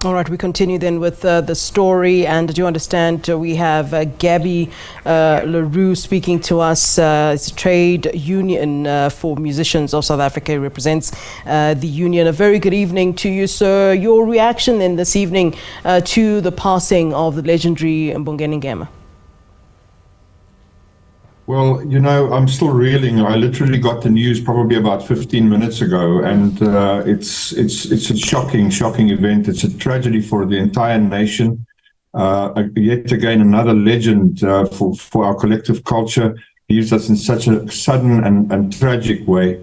All right, we continue then with the story, and do you understand we have Gabi Le Roux speaking to us. It's a trade union for musicians of South Africa. He represents the union. A very good evening to you, sir. Your reaction then this evening to the passing of the legendary Mbongeni Ngema? Well, you know, I'm still reeling. I literally got the news probably about 15 minutes ago, and it's a shocking event. It's a tragedy for the entire nation. Yet again, another legend for our collective culture leaves us in such a sudden and tragic way.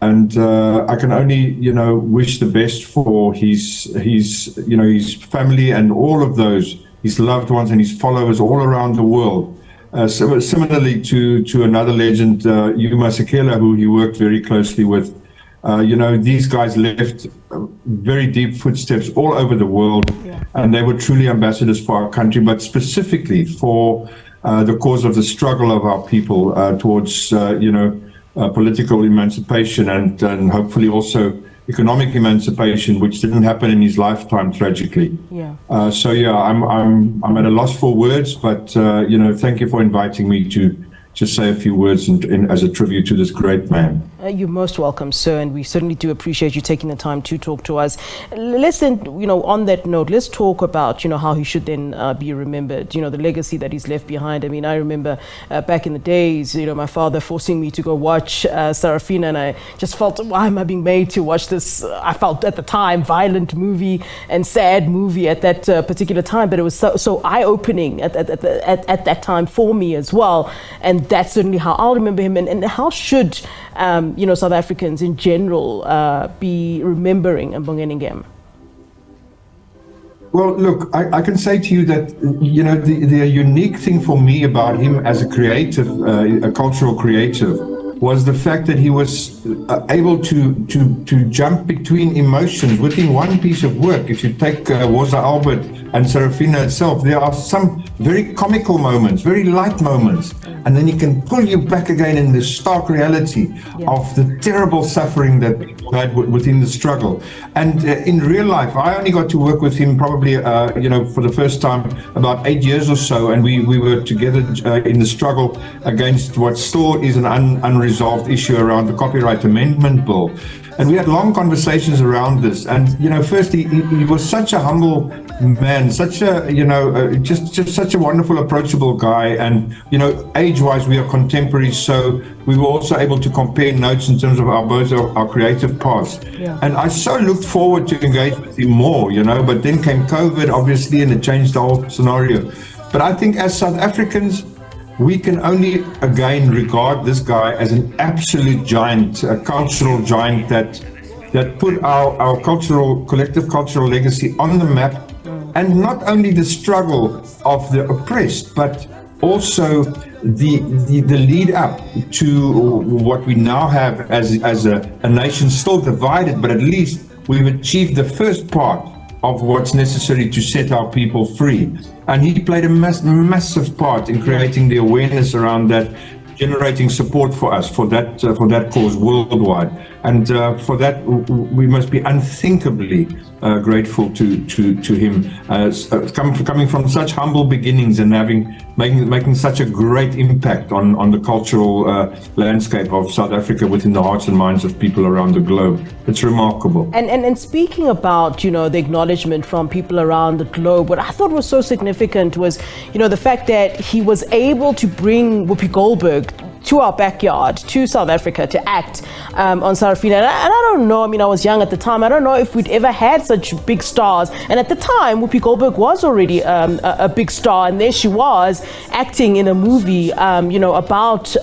And I can only, wish the best for his family and all of those, his loved ones and his followers all around the world. So similarly to another legend, Yuma Sekela, who he worked very closely with. These guys left very deep footsteps all over the world, and they were truly ambassadors for our country, but specifically for the cause of the struggle of our people towards, political emancipation and hopefully also economic emancipation, which didn't happen in his lifetime, tragically. I'm at a loss for words, but thank you for inviting me to just say a few words as a tribute to this great man. You're most welcome, sir, and we certainly do appreciate you taking the time to talk to us. Let's then, on that note, let's talk about, how he should then be remembered, the legacy that he's left behind. I mean, I remember back in the days, my father forcing me to go watch Sarafina, and I just felt, why am I being made to watch this, I felt at the time, violent movie and sad movie at that particular time, but it was so eye-opening at that time for me as well, and that's certainly how I'll remember him, and how should South Africans in general be remembering Mbongeni Ngema? Well, look, I can say to you that, the unique thing for me about him as a creative, a cultural creative, was the fact that he was able to jump between emotions within one piece of work. If you take Woza Albert and Sarafina itself, there are some very comical moments, very light moments, and then he can pull you back again in the stark reality of the terrible suffering that people had within the struggle. And in real life, I only got to work with him probably, for the first time about 8 years or so, and we were together in the struggle against what still is an unresolved issue around the Copyright Amendment Bill. And we had long conversations around this. And, first, he was such a humble man, such a, just such a wonderful, approachable guy. And, age-wise, we are contemporaries. So we were also able to compare notes in terms of both our creative paths. And I so looked forward to engage with him more, but then came COVID, obviously, and it changed the whole scenario. But I think as South Africans, we can only again regard this guy as an absolute giant, a cultural giant that put our collective cultural legacy on the map, and not only the struggle of the oppressed, but also the lead up to what we now have as a nation still divided, but at least we've achieved the first part of what's necessary to set our people free. And he played a massive part in creating the awareness around that, generating support for us for that cause worldwide. And for that, we must be unthinkably grateful to him, coming from such humble beginnings and making such a great impact on the cultural landscape of South Africa within the hearts and minds of people around the globe. It's remarkable. And speaking about, the acknowledgement from people around the globe, what I thought was so significant was, the fact that he was able to bring Whoopi Goldberg to our backyard, to South Africa, to act on Sarafina. And I don't know, I was young at the time, I don't know if we'd ever had such big stars. And at the time, Whoopi Goldberg was already a big star, and there she was acting in a movie, about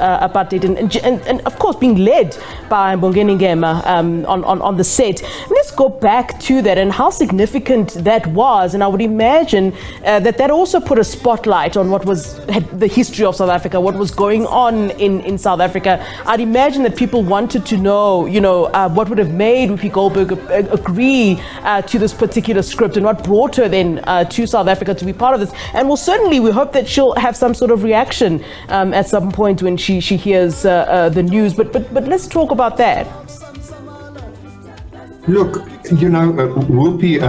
it, and of course being led by Mbongeni Ngema on the set. Let's go back to that and how significant that was. And I would imagine that also put a spotlight on what was the history of South Africa, what was going on in South Africa. I'd imagine that people wanted to know, what would have made Whoopi Goldberg agree to this particular script, and what brought her then to South Africa to be part of this. And we hope that she'll have some sort of reaction at some point when she hears the news. But let's talk about that. Look, Whoopi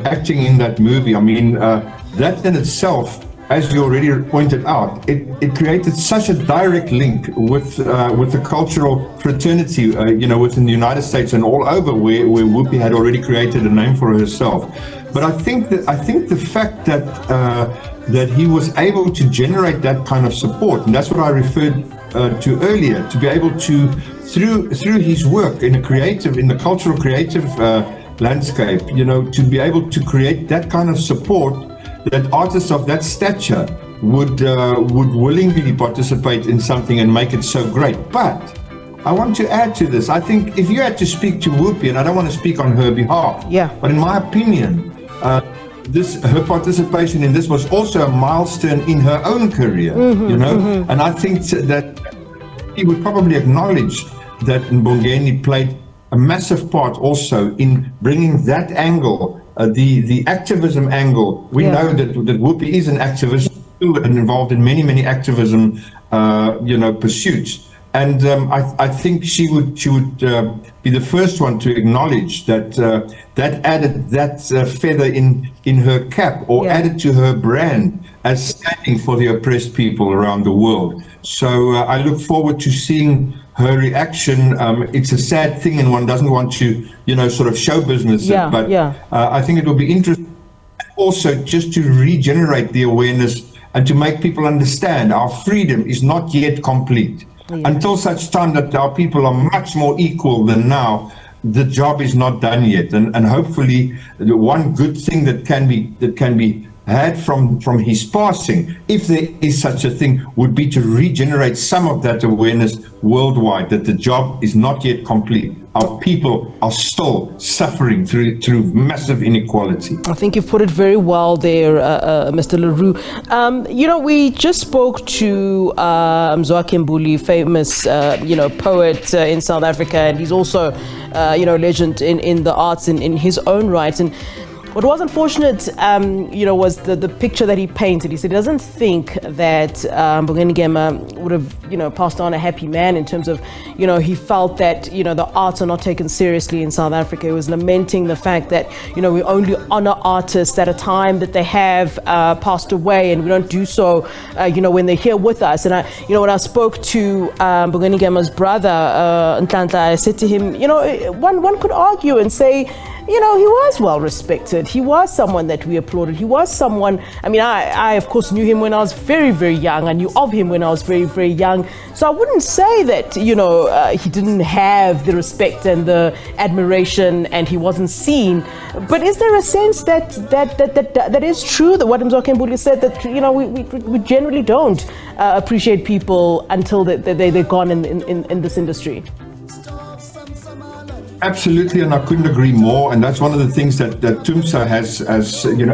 acting in that movie, I mean, that in itself, as you already pointed out, it created such a direct link with the cultural fraternity, within the United States and all over, where Whoopi had already created a name for herself. But I think the fact that he was able to generate that kind of support, and that's what I referred to earlier, to be able to, through his work in the cultural creative landscape, to be able to create that kind of support, that artists of that stature would willingly participate in something and make it so great. But I want to add to this. I think if you had to speak to Whoopi, and I don't want to speak on her behalf, but in my opinion, her participation in this was also a milestone in her own career, and I think that he would probably acknowledge that Mbongeni played a massive part also in bringing that angle, the activism angle. We know that Whoopi is an activist and involved in many activism, pursuits. And I think she would be the first one to acknowledge that that added that feather in her cap, or added to her brand as standing for the oppressed people around the world. So I look forward to seeing her reaction. It's a sad thing, and one doesn't want to, sort of show business it, but I think it will be interesting also just to regenerate the awareness and to make people understand our freedom is not yet complete. Until such time that our people are much more equal than now, the job is not done yet. And hopefully, the one good thing that can be had from his passing, if there is such a thing, would be to regenerate some of that awareness worldwide, that the job is not yet complete. Our people are still suffering through massive inequality. I think you've put it very well there, Mr. Le Roux. We just spoke to Mzwakhe Mbuli, famous, poet in South Africa, and he's also, legend in the arts in his own right. And what was unfortunate, was the picture that he painted. He said he doesn't think that Mbongeni Ngema would have, passed on a happy man, in terms of, he felt that, the arts are not taken seriously in South Africa. He was lamenting the fact that, we only honor artists at a time that they have passed away, and we don't do so, when they're here with us. And when I spoke to Mbongeni Ngema's brother, Nhlanhla, I said to him, one could argue and say, he was well respected. He was someone that we applauded. He was someone, I of course knew him when I was very, very young. I knew of him when I was very, very young. So I wouldn't say that, he didn't have the respect and the admiration and he wasn't seen. But is there a sense that is true, that what Mzwakhe Mbuli said, that, we generally don't appreciate people until they're gone in this industry? Absolutely, and I couldn't agree more. And that's one of the things that TUMSA has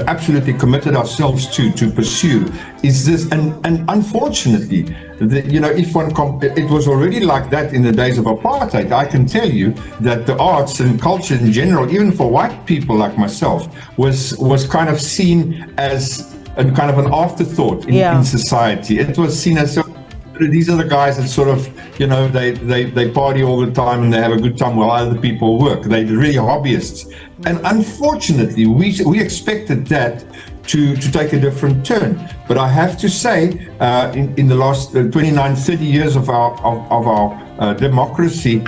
absolutely committed ourselves to pursue, is this. And unfortunately, it was already like that in the days of apartheid. I can tell you that the arts and culture in general, even for white people like myself, was kind of seen as kind of an afterthought in society. It was seen as, these are the guys that sort of, they party all the time and they have a good time while other people work. They're really hobbyists. And unfortunately, we expected that to take a different turn. But I have to say, in the last 29, 30 years of our democracy,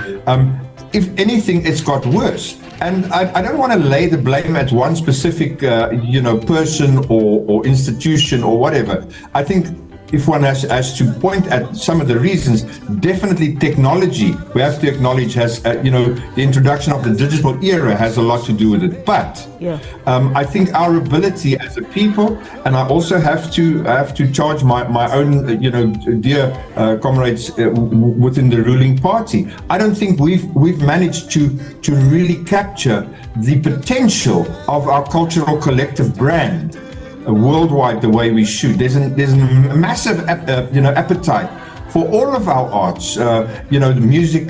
if anything, it's got worse. And I don't want to lay the blame at one specific, person or institution or whatever. I think if one has to point at some of the reasons, definitely technology, we have to acknowledge, has, the introduction of the digital era has a lot to do with it. But I think our ability as a people, and I also have to charge my own, dear comrades within the ruling party. I don't think we've managed to really capture the potential of our cultural collective brand worldwide the way we should. There's a massive appetite for all of our arts, the music,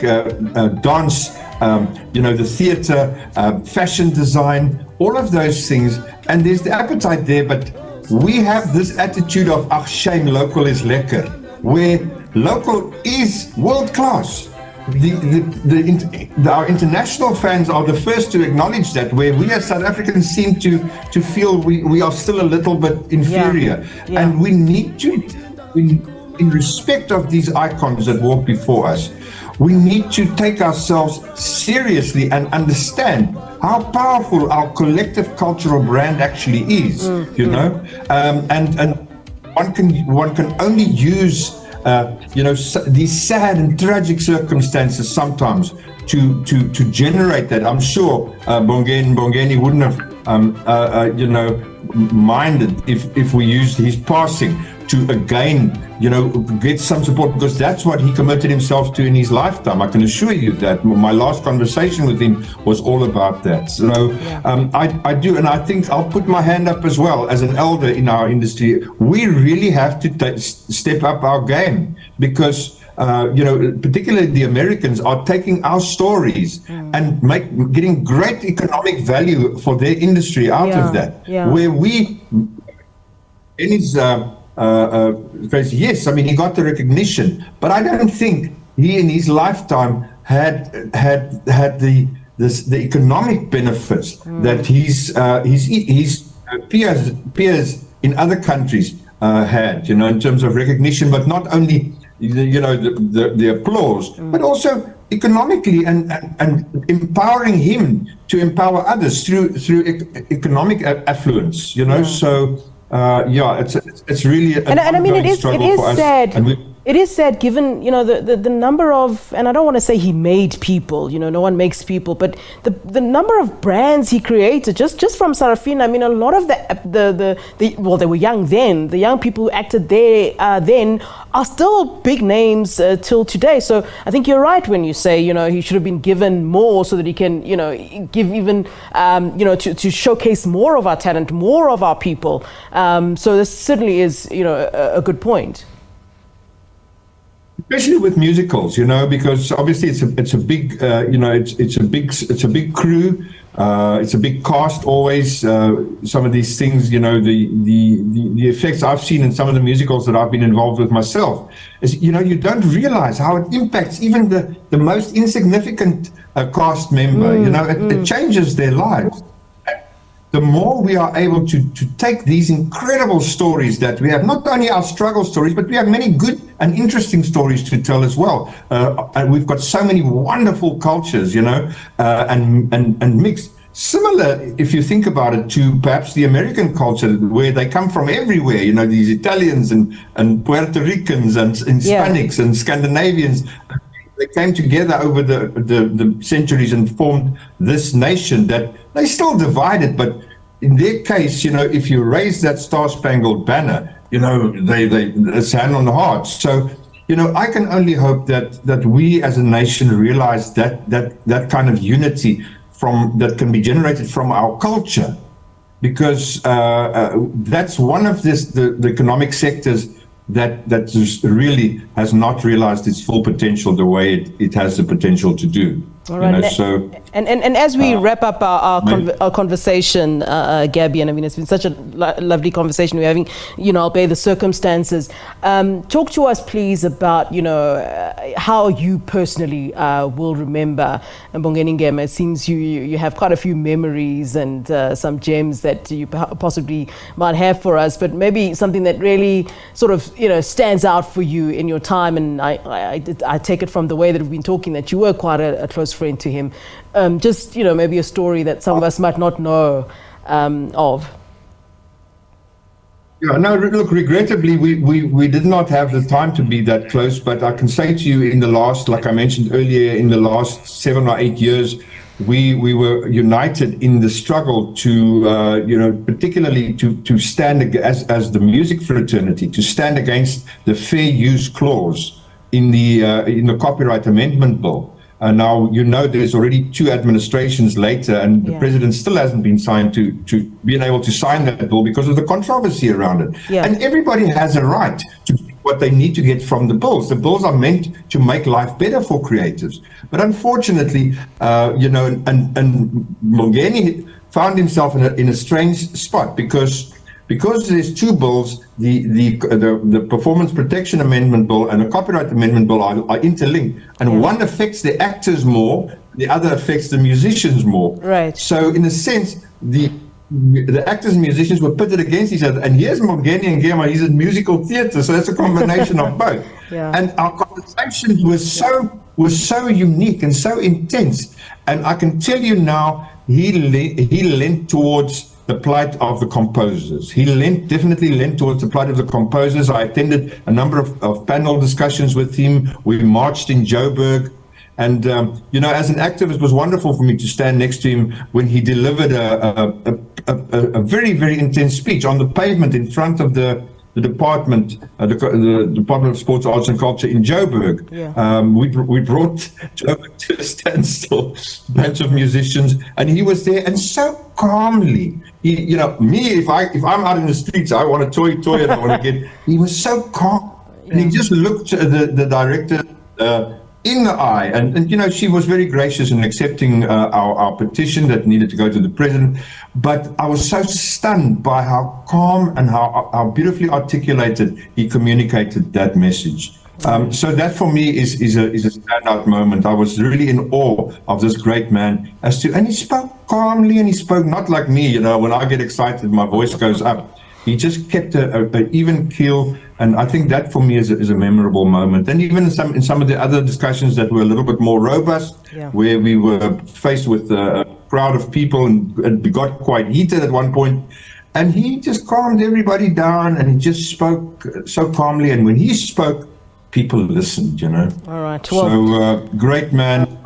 dance, the theater, fashion design, all of those things. And there's the appetite there, but we have this attitude of, ach shame, local is lekker, where local is world class. our international fans are the first to acknowledge that, where we as South Africans seem to feel we are still a little bit inferior. Yeah. And we need to, in respect of these icons that walk before us, we need to take ourselves seriously and understand how powerful our collective cultural brand actually is, you know, and one can only use these sad and tragic circumstances sometimes to generate that. I'm sure Mbongeni wouldn't have minded if we used his passing to again get some support, because that's what he committed himself to in his lifetime. I can assure you that my last conversation with him was all about that. So I do, and I think I'll put my hand up as well as an elder in our industry. We really have to step up our game, because particularly the Americans are taking our stories and getting great economic value for their industry out of that. Where we, in his yes, I mean, he got the recognition, but I don't think he in his lifetime had the economic benefits that his peers in other countries had, in terms of recognition, but not only the applause, but also economically and empowering him to empower others through economic affluence, so it's really and I mean, it is sad. It is sad, given the number of, and I don't want to say he made people, no one makes people, but the number of brands he created just from Sarafina. I mean, a lot of well, they were young then. The young people who acted there then are still big names till today. So I think you're right when you say he should have been given more so that he can give even to showcase more of our talent, more of our people. So this certainly is a good point. Especially with musicals, because obviously it's a big, it's a big crew, it's a big cast always. Some of these things, the effects I've seen in some of the musicals that I've been involved with myself is, you don't realize how it impacts even the most insignificant cast member. It changes their lives. The more we are able to take these incredible stories that we have, not only our struggle stories, but we have many good and interesting stories to tell as well. And we've got so many wonderful cultures, and mixed. Similar, if you think about it, to perhaps the American culture, where they come from everywhere, these Italians and Puerto Ricans and Hispanics and Scandinavians. They came together over the centuries and formed this nation that they still divided, but in their case, if you raise that Star-Spangled Banner, it's hand on the heart. So, I can only hope that we as a nation realize that kind of unity that can be generated from our culture, because that's one of the economic sectors that just really has not realized its full potential the way it has the potential to do. All right. And as we wrap up our conversation, Gabby, and I mean, it's been such a lovely conversation we're having, albeit the circumstances. Talk to us, please, about, how you personally will remember Mbongeni Ngema. It seems you have quite a few memories and some gems that you possibly might have for us, but maybe something that really sort of, stands out for you in your time. And I take it from the way that we've been talking that you were quite a close friend to him. Just, maybe a story that some of us might not know of. Yeah, no, look, regrettably, we did not have the time to be that close, but I can say to you in the last, like I mentioned earlier, in the last 7 or 8 years, we were united in the struggle to, particularly to stand as the music fraternity, to stand against the fair use clause in the Copyright Amendment Bill. Now, there's already 2 administrations later, and the president still hasn't been signed to being able to sign that bill because of the controversy around it. Yeah. And everybody has a right to get what they need to get from the bills. The bills are meant to make life better for creatives. But unfortunately, and Mbongeni found himself in a strange spot, because because there's two bills, the Performance Protection Amendment Bill and the Copyright Amendment Bill are interlinked, and one affects the actors more, the other affects the musicians more. Right. So in a sense, the actors and musicians were pitted against each other. And here's Mbongeni Ngema, he's in musical theatre, so that's a combination of both. Yeah. And our conversations were so unique and so intense. And I can tell you now, he leant towards the plight of the composers. He definitely lent towards the plight of the composers. I attended a number of panel discussions with him. We marched in Joburg. And, as an activist, it was wonderful for me to stand next to him when he delivered a very, very intense speech on the pavement in front of the department, the Department of Sports, Arts and Culture in Joburg. Yeah. We brought Joburg to a standstill, a bunch of musicians, and he was there, and so calmly. If I'm out in the streets, I want a toy, and I want to get. He was so calm, and he just looked the director in the eye, and she was very gracious in accepting our petition that needed to go to the president. But I was so stunned by how calm and how beautifully articulated he communicated that message. So that for me is a standout moment. I was really in awe of this great man, and he spoke calmly, and he spoke not like me. When I get excited, my voice goes up. He just kept an even keel, and I think that for me is a memorable moment. And even in some of the other discussions that were a little bit more robust, where we were faced with a crowd of people and we got quite heated at one point, and he just calmed everybody down, and he just spoke so calmly. And when he spoke, people listened. All right. So great man.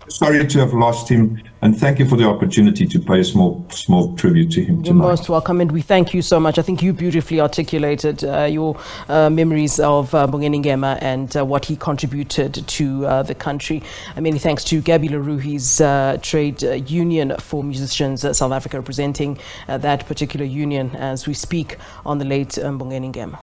Sorry to have lost him, and thank you for the opportunity to pay a small tribute to him tonight. You're most welcome, and we thank you so much. I think you beautifully articulated your memories of Mbongeni Ngema and what he contributed to the country. Many thanks to Gabi Le Roux, his trade union for musicians, South Africa, representing that particular union as we speak on the late Mbongeni Ngema.